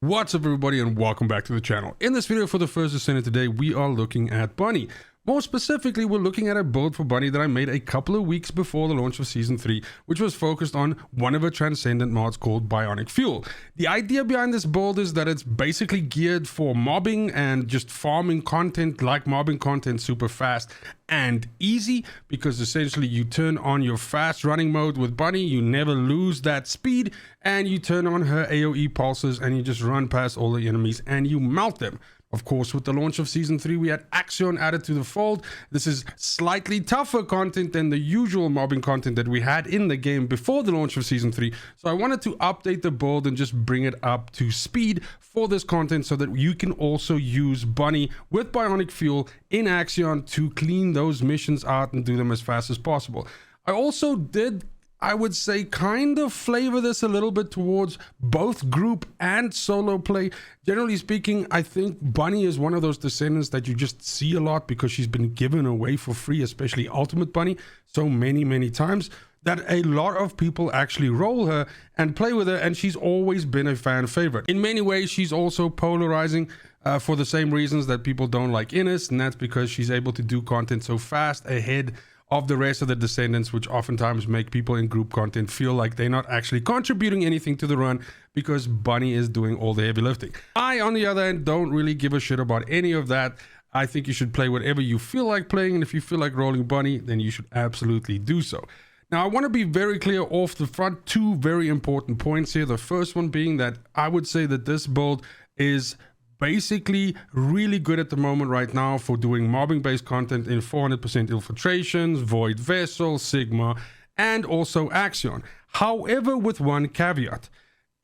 What's up everybody and welcome back to the channel. In this video for the First Descendant today, we are looking at Bunny. More specifically, we're looking at a build for Bunny that I made a couple of weeks before the launch of Season 3, which was focused on one of her Transcendent mods called BIONIC Fuel. The idea behind this build is that it's basically geared for mobbing and just farming content, like mobbing content super fast and easy, because essentially you turn on your fast running mode with Bunny, you never lose that speed, and you turn on her AoE pulses and you just run past all the enemies and you melt them. Of course, with the launch of Season 3, we had Axion added to the fold. This is slightly tougher content than the usual mobbing content that we had in the game before the launch of Season 3. So I wanted to update the build and just bring it up to speed for this content so that you can also use Bunny with BIONIC Fuel in Axion to clean those missions out and do them as fast as possible. I also did, I would say, kind of flavor this a little bit towards both group and solo play. Generally speaking, I think Bunny is one of those Descendants that you just see a lot because she's been given away for free, especially Ultimate Bunny, so many times that a lot of people actually roll her and play with her, and she's always been a fan favorite. In many ways, she's also polarizing for the same reasons that people don't like Innes, and that's because she's able to do content so fast ahead of the rest of the Descendants, which oftentimes make people in group content feel like they're not actually contributing anything to the run because Bunny is doing all the heavy lifting. I, on the other hand, don't really give a shit about any of that. I think you should play whatever you feel like playing, and if you feel like rolling Bunny, then you should absolutely do so. Now, I want to be very clear off the front, two very important points here. The first one being that I would say that this build is basically really good at the moment right now for doing mobbing based content in 400% infiltrations, void vessel, sigma, and also Axion. However, with one caveat,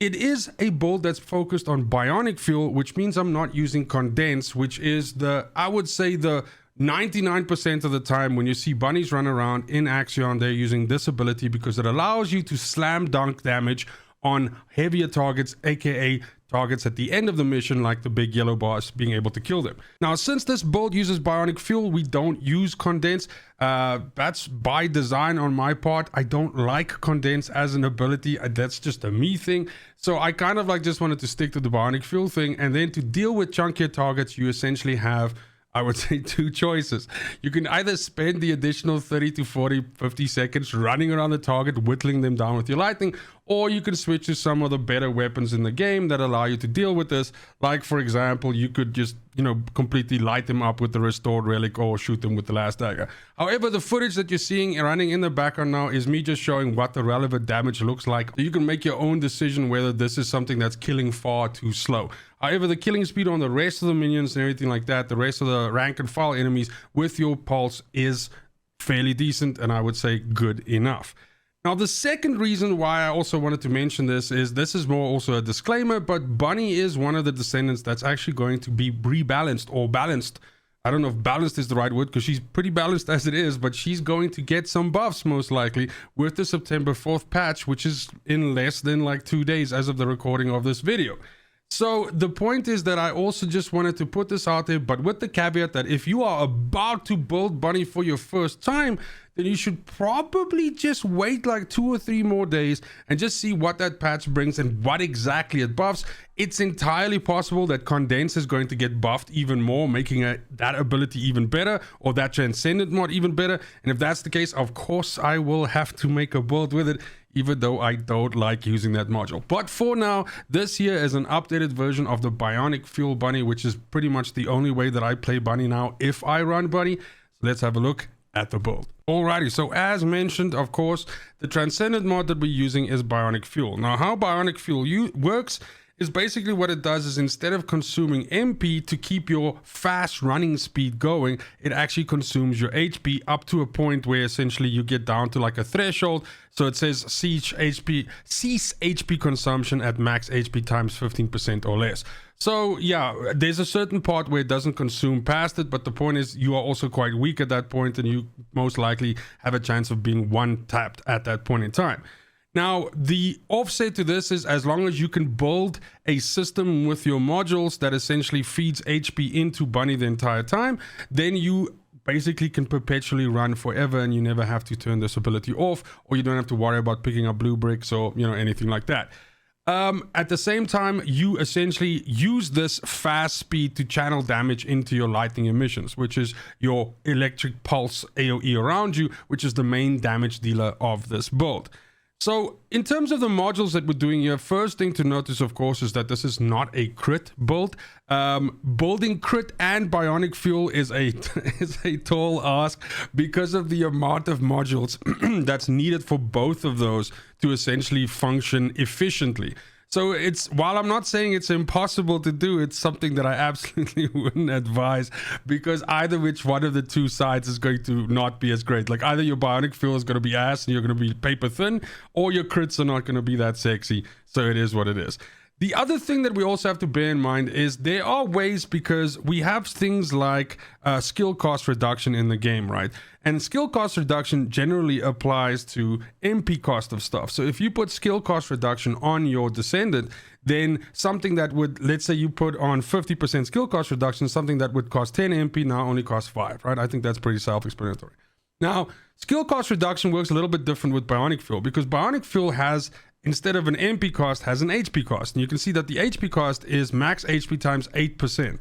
it is a build that's focused on BIONIC Fuel, which means I'm not using condense, which is the, I would say, the 99% of the time when you see bunnies run around in Axion, they're using this ability because it allows you to slam dunk damage on heavier targets, aka targets at the end of the mission, like the big yellow boss, being able to kill them. Now, since this build uses BIONIC Fuel, we don't use condense. That's by design on my part. I don't like condense as an ability. That's just a me thing. So I kind of like just wanted to stick to the BIONIC Fuel thing, and then to deal with chunkier targets, you essentially have, I would say, two choices. You can either spend the additional 30 to 40, 50 seconds running around the target, whittling them down with your lightning, or you can switch to some of the better weapons in the game that allow you to deal with this. Like, for example, you could just, completely light them up with the restored relic or shoot them with the last dagger. However, the footage that you're seeing running in the background now is me just showing what the relevant damage looks like. You can make your own decision whether this is something that's killing far too slow. However, the killing speed on the rest of the minions and everything like that, the rest of the rank and file enemies with your pulse is fairly decent, and I would say good enough. Now, the second reason why I also wanted to mention this is more also a disclaimer, but Bunny is one of the Descendants that's actually going to be rebalanced or balanced. I don't know if balanced is the right word because she's pretty balanced as it is, but she's going to get some buffs most likely with the September 4th patch, which is in less than like 2 days as of the recording of this video. So the point is that I also just wanted to put this out there, but with the caveat that if you are about to build Bunny for your first time, then you should probably just wait like 2 or 3 more days and just see what that patch brings and what exactly it buffs. It's entirely possible that Condense is going to get buffed even more, making that ability even better, or that Transcendent mod even better. And if that's the case, of course, I will have to make a build with it, even though I don't like using that module. But for now, this here is an updated version of the BIONIC Fuel Bunny, which is pretty much the only way that I play Bunny now if I run Bunny. So let's have a look at the build. Alrighty, so as mentioned, of course, the Transcendent mod that we're using is BIONIC Fuel. Now, how BIONIC Fuel works is basically what it does is instead of consuming MP to keep your fast running speed going, it actually consumes your HP up to a point where essentially you get down to like a threshold. So it says cease HP consumption at max HP times 15% or less. So yeah, there's a certain part where it doesn't consume past it, but the point is you are also quite weak at that point, and you most likely have a chance of being one tapped at that point in time. Now, the offset to this is as long as you can build a system with your modules that essentially feeds HP into Bunny the entire time, then you basically can perpetually run forever and you never have to turn this ability off, or you don't have to worry about picking up blue bricks or anything like that. At the same time, you essentially use this fast speed to channel damage into your lightning emissions, which is your electric pulse AoE around you, which is the main damage dealer of this build. So in terms of the modules that we're doing here, first thing to notice, of course, is that this is not a crit build. Building crit and bionic fuel is a tall ask because of the amount of modules that's needed for both of those to essentially function efficiently. So while I'm not saying it's impossible to do, it's something that I absolutely wouldn't advise, because either which one of the two sides is going to not be as great. Like either your bionic fuel is going to be ass and you're going to be paper thin, or your crits are not going to be that sexy. So it is what it is. The other thing that we also have to bear in mind is there are ways, because we have things like skill cost reduction in the game, right? And skill cost reduction generally applies to MP cost of stuff. So if you put skill cost reduction on your Descendant, then something that would, let's say you put on 50% skill cost reduction, something that would cost 10 MP now only costs 5, right? I think that's pretty self-explanatory. Now, skill cost reduction works a little bit different with bionic fuel, because bionic fuel has, instead of an MP cost, has an HP cost. And you can see that the HP cost is max HP times 8%.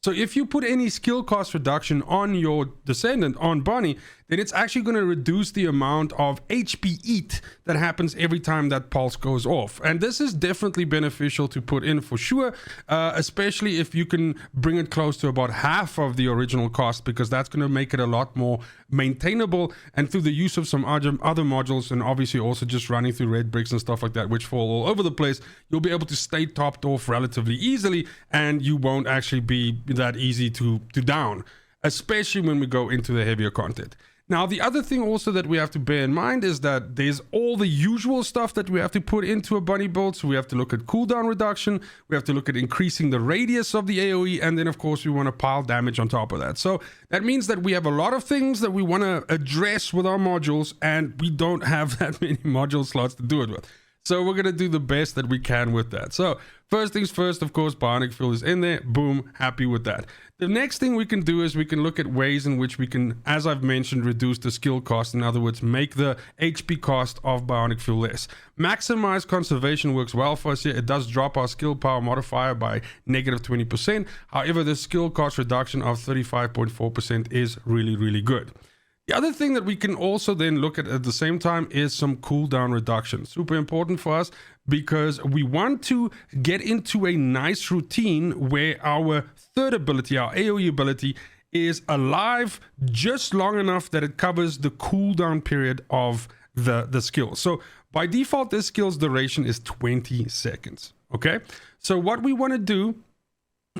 So if you put any skill cost reduction on your Descendant, on Bonnie, then it's actually going to reduce the amount of HP eat that happens every time that pulse goes off. And this is definitely beneficial to put in for sure, especially if you can bring it close to about half of the original cost, because that's going to make it a lot more maintainable. And through the use of some other modules, and obviously also just running through red bricks and stuff like that, which fall all over the place, you'll be able to stay topped off relatively easily, and you won't actually be that easy to down, especially when we go into the heavier content. Now, the other thing also that we have to bear in mind is that there's all the usual stuff that we have to put into a bunny build. So we have to look at cooldown reduction, we have to look at increasing the radius of the AoE, and then of course we want to pile damage on top of that. So that means that we have a lot of things that we want to address with our modules, and we don't have that many module slots to do it with. So we're going to do the best that we can with that. So first things first, of course, bionic fuel is in there. Boom, happy with that. The next thing we can do is we can look at ways in which we can, as I've mentioned, reduce the skill cost. In other words, make the HP cost of bionic fuel less. Maximize conservation works well for us here. It does drop our skill power modifier by negative 20%. However, the skill cost reduction of 35.4% is really, really good. The other thing that we can also then look at the same time is some cooldown reduction. Super important for us, because we want to get into a nice routine where our third ability, our AoE ability, is alive just long enough that it covers the cooldown period of the skill. So by default, this skill's duration is 20 seconds. Okay, so what we want to do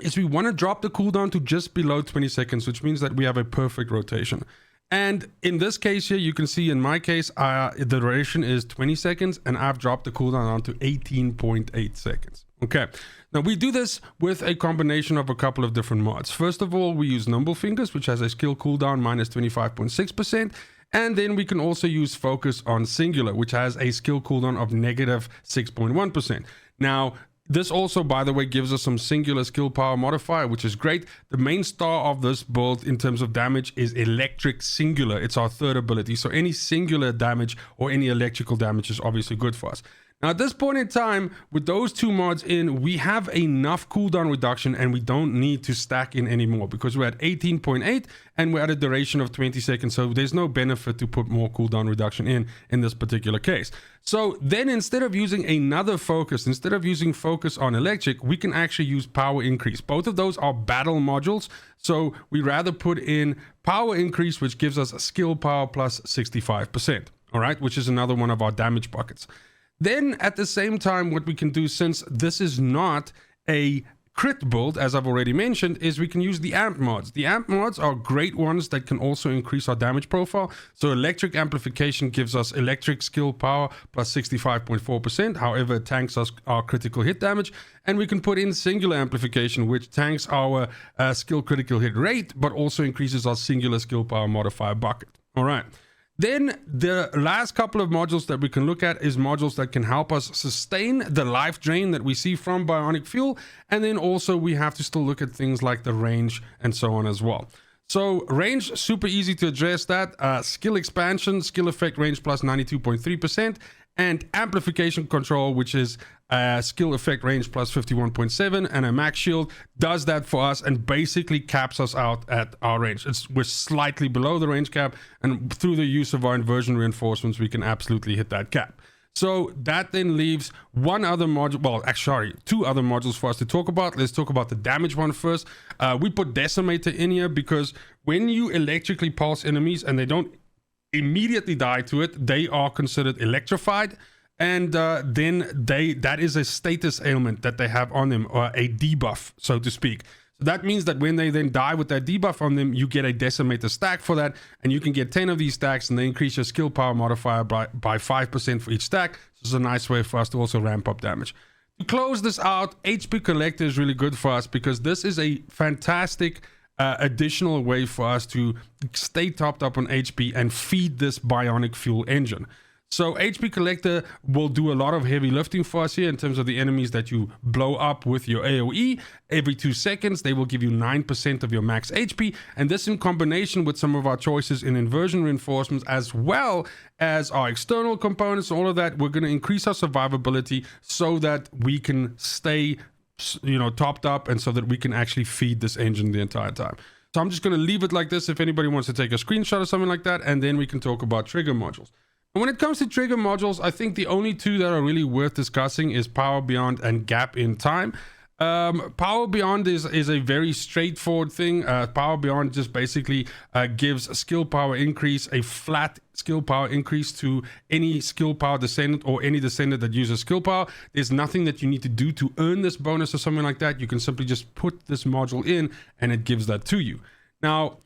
is we want to drop the cooldown to just below 20 seconds, which means that we have a perfect rotation. And in this case here, you can see in my case, the duration is 20 seconds, and I've dropped the cooldown down to 18.8 seconds. Okay, now we do this with a combination of a couple of different mods. First of all, we use Nimble Fingers, which has a skill cooldown minus 25.6%. And then we can also use Focus on Singular, which has a skill cooldown of negative 6.1%. Now, this also, by the way, gives us some singular skill power modifier, which is great. The main star of this build in terms of damage is electric singular. It's our third ability. So any singular damage or any electrical damage is obviously good for us. Now, at this point in time, with those two mods in, we have enough cooldown reduction, and we don't need to stack in anymore, because we're at 18.8 and we're at a duration of 20 seconds. So there's no benefit to put more cooldown reduction in this particular case. So then, instead of using another focus, instead of using focus on electric, we can actually use power increase. Both of those are battle modules. So we rather put in power increase, which gives us a skill power plus 65%. All right, which is another one of our damage buckets. Then at the same time, what we can do, since this is not a crit build, as I've already mentioned, is we can use the amp mods. The amp mods are great ones that can also increase our damage profile. So electric amplification gives us electric skill power plus 65.4%. However, it tanks us our critical hit damage. And we can put in singular amplification, which tanks our skill critical hit rate, but also increases our singular skill power modifier bucket. All right. Then the last couple of modules that we can look at is modules that can help us sustain the life drain that we see from bionic fuel. And then also we have to still look at things like the range and so on as well. So range, super easy to address that. Skill expansion, skill effect range plus 92.3%. and amplification control, which is skill effect range plus 51.7, and a max shield does that for us and basically caps us out at our range. We're slightly below the range cap, and through the use of our inversion reinforcements, we can absolutely hit that cap. So that then leaves one other module, well, actually, sorry, two other modules for us to talk about. Let's talk about the damage one first. We put Decimator in here because when you electrically pulse enemies and they don't immediately die to it, they are considered electrified. And then that is a status ailment that they have on them, or a debuff, so to speak. So that means that when they then die with that debuff on them, you get a Decimator stack for that, and you can get 10 of these stacks, and they increase your skill power modifier by 5% for each stack. So it's a nice way for us to also ramp up damage. To close this out, HP Collector is really good for us because this is a fantastic additional way for us to stay topped up on HP and feed this bionic fuel engine. So HP Collector will do a lot of heavy lifting for us here in terms of the enemies that you blow up with your AoE. Every 2 seconds, they will give you 9% of your max HP. And this in combination with some of our choices in inversion reinforcements, as well as our external components, all of that, we're going to increase our survivability so that we can stay, topped up, and so that we can actually feed this engine the entire time. So I'm just going to leave it like this if anybody wants to take a screenshot or something like that, and then we can talk about trigger modules. When it comes to trigger modules, I think the only two that are really worth discussing is Power Beyond and Gap in Time. Power Beyond is a very straightforward thing. Power Beyond just basically gives skill power increase, a flat skill power increase to any skill power descendant or any descendant that uses skill power. There's nothing that you need to do to earn this bonus or something like that. You can simply just put this module in and it gives that to you. Now,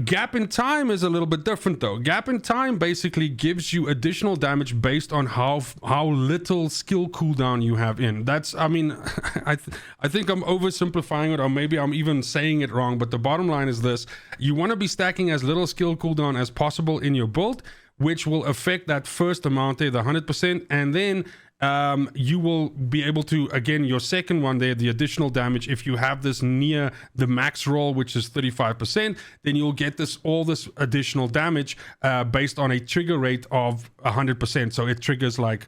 Gap in Time is a little bit different though. Gap in Time basically gives you additional damage based on how little skill cooldown you have in. I think I'm oversimplifying it, or maybe I'm even saying it wrong, but the bottom line is this: you want to be stacking as little skill cooldown as possible in your build, which will affect that first amount there, the 100%, and then you will be able to, again, your second one there, the additional damage, if you have this near the max roll, which is 35%, then you'll get all this additional damage based on a trigger rate of 100%. So it triggers like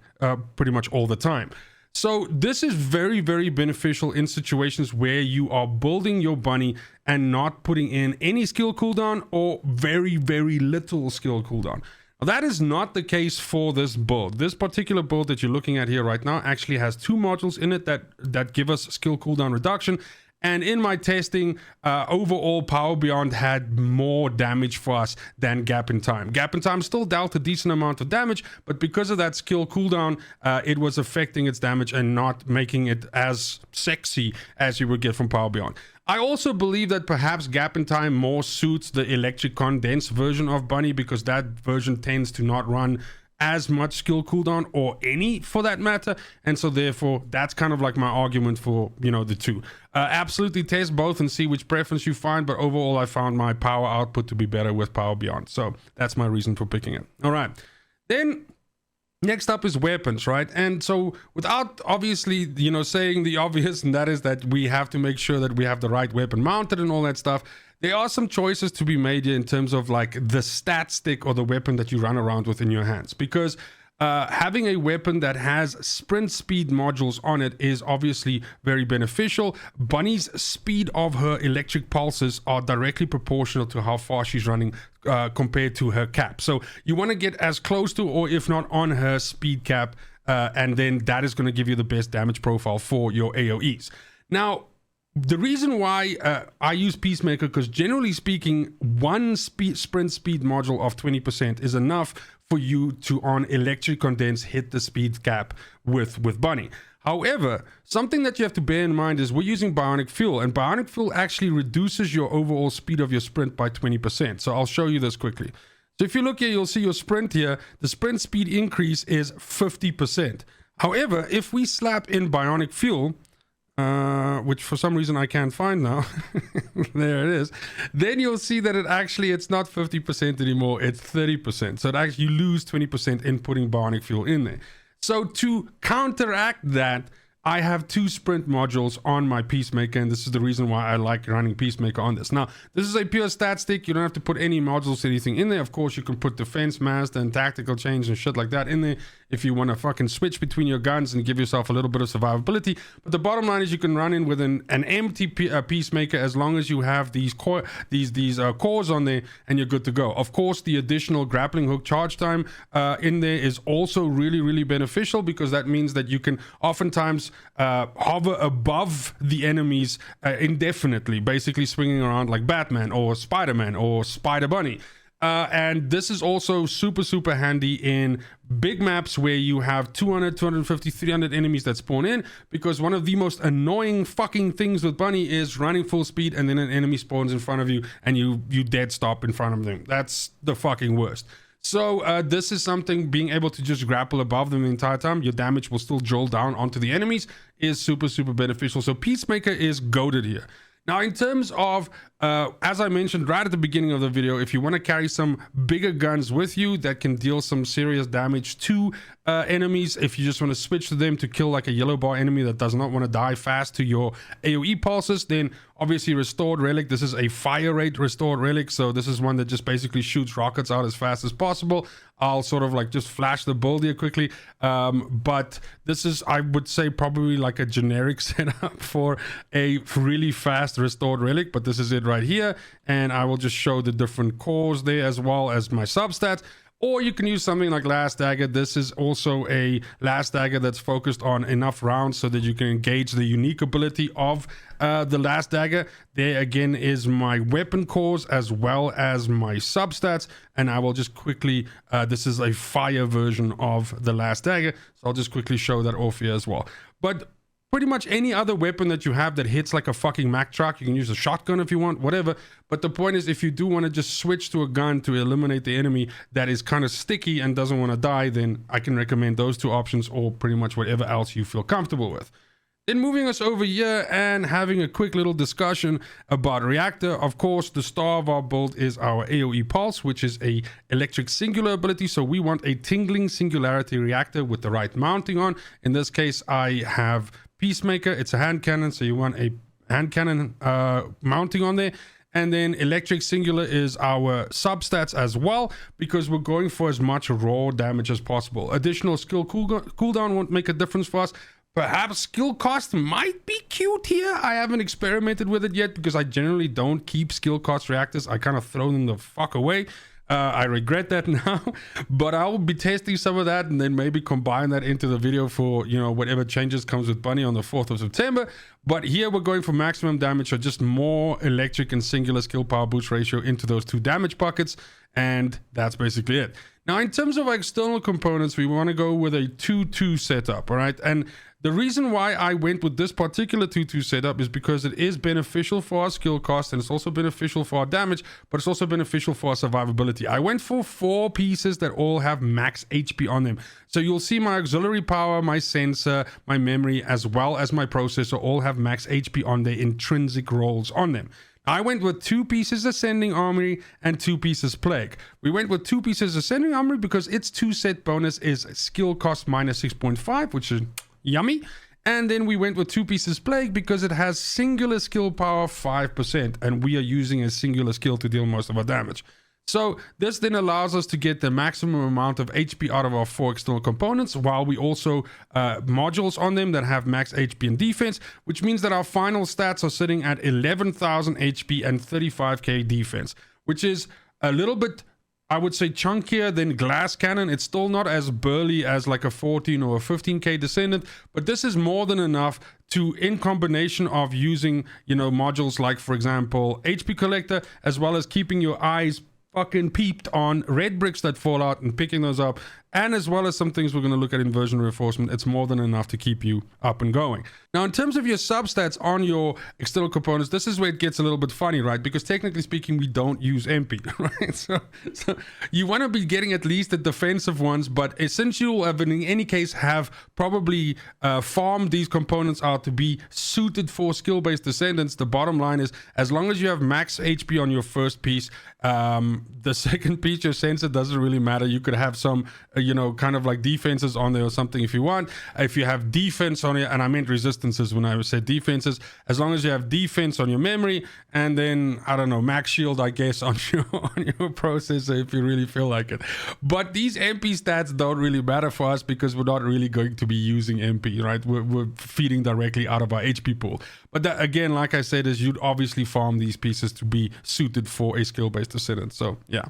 pretty much all the time. So this is very, very beneficial in situations where you are building your bunny and not putting in any skill cooldown or very, very little skill cooldown. That is not the case for this build. This particular build that you're looking at here right now actually has two modules in it that give us skill cooldown reduction. And in my testing, overall Power Beyond had more damage for us than Gap in Time. Gap in Time still dealt a decent amount of damage, but because of that skill cooldown, it was affecting its damage and not making it as sexy as you would get from Power Beyond. I also believe that perhaps Gap in Time more suits the electric condense version of Bunny, because that version tends to not run as much skill cooldown, or any for that matter, and so therefore that's kind of like my argument for the two. Absolutely test both and see which preference you find, but overall I found my power output to be better with Power Beyond, so that's my reason for picking it. All right, then next up is weapons, right? And so without obviously, saying the obvious, and that is that we have to make sure that we have the right weapon mounted and all that stuff, there are some choices to be made here in terms of like the stat stick or the weapon that you run around with in your hands. Because having a weapon that has sprint speed modules on it is obviously very beneficial. Bunny's speed of her electric pulses are directly proportional to how far she's running compared to her cap. So you want to get as close to, or if not on her speed cap, and then that is going to give you the best damage profile for your AoEs. Now, the reason why I use Peacemaker, because generally speaking, one sprint speed module of 20% is enough for you to, on electric condense, hit the speed cap with Bunny. However, something that you have to bear in mind is we're using bionic fuel, and bionic fuel actually reduces your overall speed of your sprint by 20%. So I'll show you this quickly. So if you look here, you'll see your sprint here. The sprint speed increase is 50%. However, if we slap in bionic fuel, which for some reason I can't find now, there it is, then you'll see that it's not 50% anymore, it's 30%. So it actually, you lose 20% in putting bionic fuel in there. So to counteract that, I have 2 sprint modules on my Peacemaker, and this is the reason why I like running Peacemaker on this. Now, this is a pure stat stick. You don't have to put any modules or anything in there. Of course, you can put defense, master, and tactical change and shit like that in there if you want to fucking switch between your guns and give yourself a little bit of survivability. But the bottom line is you can run in with an empty Peacemaker as long as you have these cores on there, and you're good to go. Of course, the additional grappling hook charge time in there is also really, really beneficial, because that means that you can oftentimes hover above the enemies indefinitely, basically swinging around like Batman or Spider-Man or Spider-Bunny. And this is also super handy in big maps where you have 200, 250, 300 enemies that spawn in, because one of the most annoying fucking things with Bunny is running full speed and then an enemy spawns in front of you and you dead stop in front of them. That's the fucking worst. So this is something, being able to just grapple above them the entire time, your damage will still jolt down onto the enemies, is super beneficial. So Peacemaker is goated here. Now, in terms of, as I mentioned right at the beginning of the video, if you want to carry some bigger guns with you that can deal some serious damage to enemies, if you just want to switch to them to kill like a yellow bar enemy that does not want to die fast to your AoE pulses, then obviously Restored Relic. This is a fire rate Restored Relic, so this is one that just basically shoots rockets out as fast as possible. I'll sort of like just flash the build here quickly, but this is, I would say, probably like a generic setup for a really fast Restored Relic, but this is it right here, and I will just show the different cores there as well as my substats. Or you can use something like Last Dagger. This is also a Last Dagger that's focused on enough rounds so that you can engage the unique ability of the Last Dagger. There again is my weapon cores as well as my substats. And I will just quickly, this is a fire version of the Last Dagger. So I'll just quickly show that off here as well. But pretty much any other weapon that you have that hits like a fucking Mack truck, you can use a shotgun if you want, whatever. But the point is, if you do want to just switch to a gun to eliminate the enemy that is kind of sticky and doesn't want to die, then I can recommend those 2 options, or pretty much whatever else you feel comfortable with. Then moving us over here and having a quick little discussion about Reactor. Of course, the star of our build is our AoE Pulse, which is a electric singular ability. So we want a tingling singularity reactor with the right mounting on. In this case, I have Peacemaker. It's a hand cannon, so you want a hand cannon mounting on there. And then electric singular is our substats as well, because we're going for as much raw damage as possible. Additional skill cooldown won't make a difference for us. Perhaps skill cost might be cute here. I haven't experimented with it yet, because I generally don't keep skill cost reactors. I kind of throw them the fuck away. I regret that now, but I will be testing some of that and then maybe combine that into the video for, you know, whatever changes comes with Bunny on the 4th of September. But here we're going for maximum damage, so just more electric and singular skill power boost ratio into those 2 damage buckets, and that's basically it. Now, in terms of external components, we want to go with a 2-2 setup, all right? And the reason why I went with this particular 2-2 setup is because it is beneficial for our skill cost, and it's also beneficial for our damage, but it's also beneficial for our survivability. I went for 4 pieces that all have max HP on them. So you'll see my auxiliary power, my sensor, my memory, as well as my processor all have max HP on their intrinsic rolls on them. I went with 2 pieces Ascending Armory and 2 pieces Plague. We went with 2 pieces Ascending Armory because its 2 set bonus is skill cost minus 6.5, which is yummy. And then we went with 2 pieces Plague because it has singular skill power 5%, and we are using a singular skill to deal most of our damage. So this then allows us to get the maximum amount of HP out of our 4 external components, while we also modules on them that have max HP and defense, which means that our final stats are sitting at 11,000 HP and 35k defense, which is a little bit, I would say, chunkier than Glass Cannon. It's still not as burly as like a 14 or a 15k Descendant, but this is more than enough to, in combination of using, you know, modules like, for example, HP Collector, as well as keeping your eyes fucking peeped on red bricks that fall out and picking those up, and as well as some things we're going to look at, Inversion Reinforcement. It's more than enough to keep you up and going. Now, in terms of your substats on your external components, this is where it gets a little bit funny, right? Because technically speaking, we don't use MP, right? So you want to be getting at least the defensive ones, but essentially you will have, in any case, have probably farmed these components out to be suited for skill-based descendants. The bottom line is, as long as you have max HP on your first piece, the second piece, your sensor, doesn't really matter. You could have some, kind of like defenses on there or something if you want. If you have defense on it, and I meant resistance when I said defenses, as long as you have defense on your memory, and then I don't know, max shield, I guess, on your processor if you really feel like it. But these MP stats don't really matter for us because we're not really going to be using MP, right? We're feeding directly out of our HP pool. But that, again, like I said, is you'd obviously farm these pieces to be suited for a skill-based descendant. So yeah.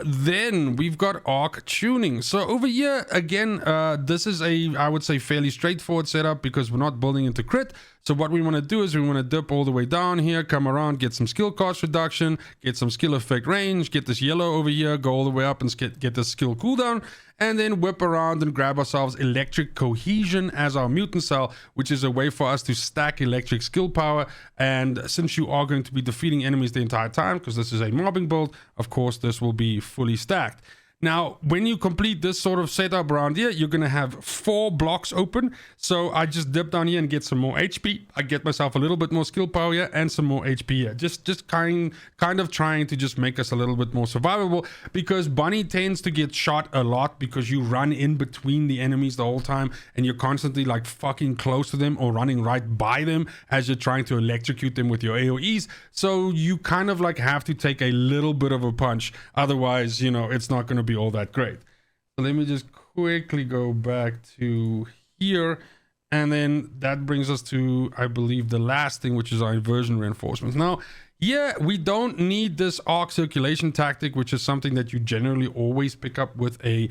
Then we've got Arche Tuning. So over here, again, this is I would say, fairly straightforward setup because we're not building into crit. So what we want to do is we want to dip all the way down here, come around, get some skill cost reduction, get some skill effect range, get this yellow over here, go all the way up and get this skill cooldown, and then whip around and grab ourselves electric cohesion as our mutant cell, which is a way for us to stack electric skill power. And since you are going to be defeating enemies the entire time, because this is a mobbing build, of course this will be fully stacked. Now, when you complete this sort of setup around here, you're going to have 4 blocks open. So I just dip down here and get some more HP. I get myself a little bit more skill power here and some more HP here. Just kind of trying to just make us a little bit more survivable, because Bunny tends to get shot a lot because you run in between the enemies the whole time and you're constantly like fucking close to them or running right by them as you're trying to electrocute them with your AoEs. So you kind of like have to take a little bit of a punch. Otherwise, it's not going to be all that great. So let me just quickly go back to here, and then that brings us to, I believe, the last thing, which is our inversion reinforcements. Now, yeah, we don't need this arc circulation tactic, which is something that you generally always pick up with a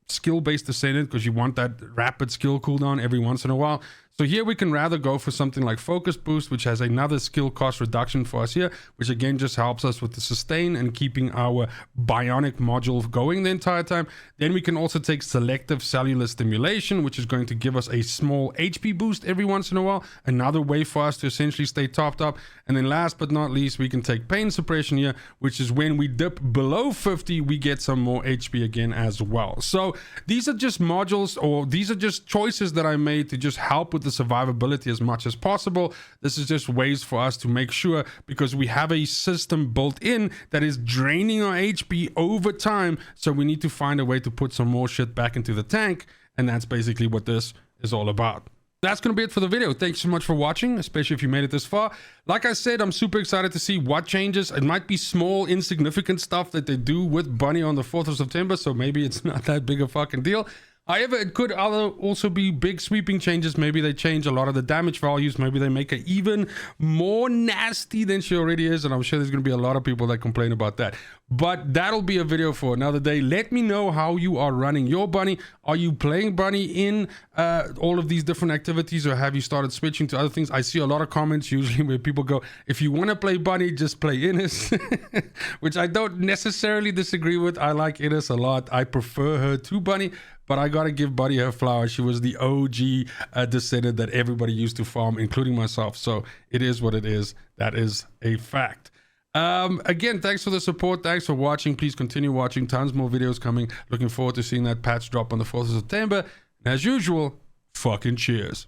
skill-based descendant, because you want that rapid skill cooldown every once in a while. So here we can rather go for something like Focus Boost, which has another skill cost reduction for us here, which again just helps us with the sustain and keeping our BIONIC module going the entire time. Then we can also take Selective Cellular Stimulation, which is going to give us a small HP boost every once in a while. Another way for us to essentially stay topped up. And then last but not least, we can take Pain Suppression here, which is when we dip below 50, we get some more HP again as well. So these are just modules, or these are just choices that I made to just help with the survivability as much as possible. This is just ways for us to make sure, because we have a system built in that is draining our HP over time, so we need to find a way to put some more shit back into the tank, and that's basically what this is all about. That's going to be it for the video. Thanks so much for watching, especially if you made it this far. Like I said, I'm super excited to see what changes. It might be small, insignificant stuff that they do with Bunny on the 4th of September, so maybe it's not that big a fucking deal. However, it could also be big sweeping changes. Maybe they change a lot of the damage values. Maybe they make her even more nasty than she already is. And I'm sure there's going to be a lot of people that complain about that. But that'll be a video for another day. Let me know how you are running your Bunny. Are you playing Bunny in all of these different activities, or have you started switching to other things? I see a lot of comments usually where people go, if you want to play Bunny, just play Innes, which I don't necessarily disagree with. I like Innes a lot. I prefer her to Bunny. But I gotta give Bunny her flowers. She was the OG descendant that everybody used to farm, including myself. So it is what it is. That is a fact. Again, thanks for the support. Thanks for watching. Please continue watching. Tons more videos coming. Looking forward to seeing that patch drop on the 4th of September. And as usual, fucking cheers.